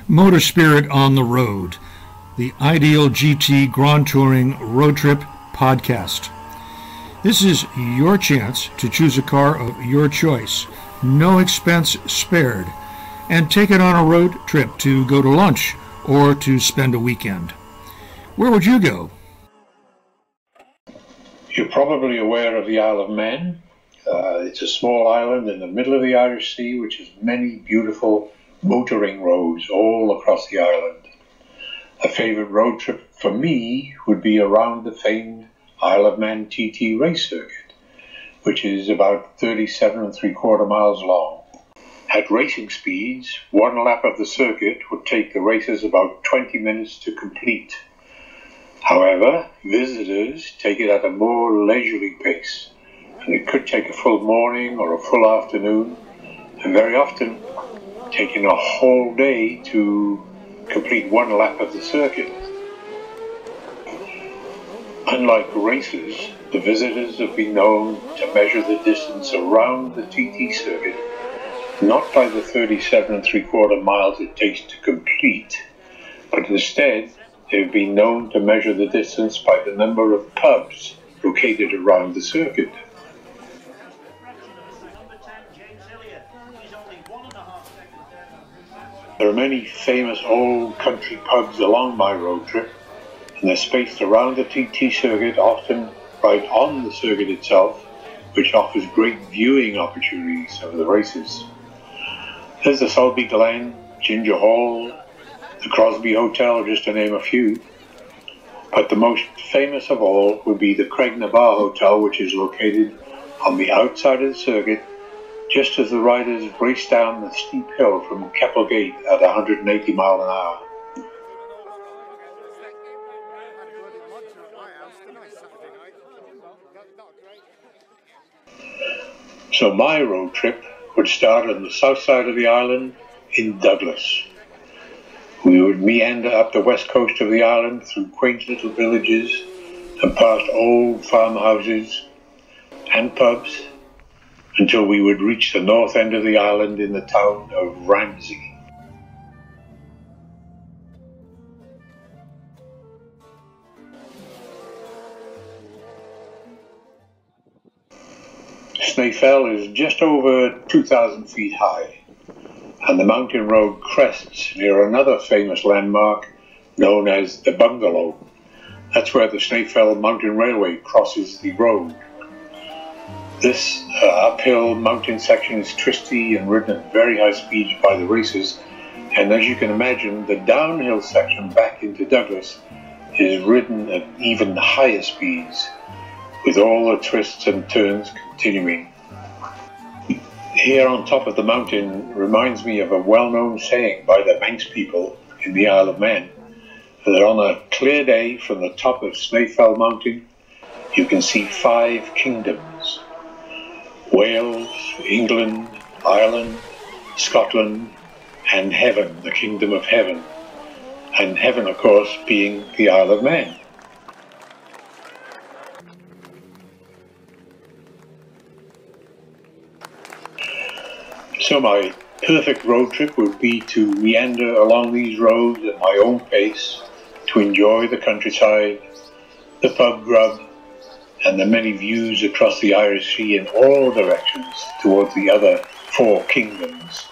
Motor Spirit on the Road, the Ideal GT Grand Touring Road Trip podcast. This is your chance to choose a car of your choice, no expense spared, and take it on a road trip to go to lunch or to spend a weekend. Where would you go? You're probably aware of the Isle of Man. It's a small island in the middle of the Irish Sea, which has many beautiful motoring roads all across the island. A favourite road trip for me would be around the famed Isle of Man TT race circuit, which is about 37 3/4 miles long. At racing speeds, one lap of the circuit would take the racers about 20 minutes to complete. However, visitors take it at a more leisurely pace, and it could take a full morning or a full afternoon, and very often taking a whole day to complete one lap of the circuit. Unlike races, the visitors have been known to measure the distance around the TT circuit not by the 37 3/4 miles it takes to complete, but instead they've been known to measure the distance by the number of pubs located around the circuit. There are many famous old country pubs along my road trip, and they're spaced around the TT circuit, often right on the circuit itself, which offers great viewing opportunities of the races. There's the Sulby Glen, Ginger Hall, the Crosby Hotel, just to name a few. But the most famous of all would be the Craignabar Hotel, which is located on the outside of the circuit, just as the riders race down the steep hill from Keppel Gate at 180 miles an hour. So my road trip would start on the south side of the island in Douglas. We would meander up the west coast of the island through quaint little villages and past old farmhouses and pubs until we would reach the north end of the island in the town of Ramsey. Snaefell is just over 2,000 feet high, and the mountain road crests near another famous landmark known as the Bungalow. That's where the Snaefell Mountain Railway crosses the road. This uphill mountain section is twisty and ridden at very high speeds by the racers, and as you can imagine, the downhill section back into Douglas is ridden at even higher speeds, with all the twists and turns continuing. Here on top of the mountain reminds me of a well-known saying by the Manx people in the Isle of Man, that on a clear day from the top of Snaefell Mountain you can see 5 kingdoms: Wales, England, Ireland, Scotland, and heaven, the kingdom of heaven. And heaven, of course, being the Isle of Man. So my perfect road trip would be to meander along these roads at my own pace, to enjoy the countryside, the pub grub, and the many views across the Irish Sea in all directions towards the other 4 kingdoms.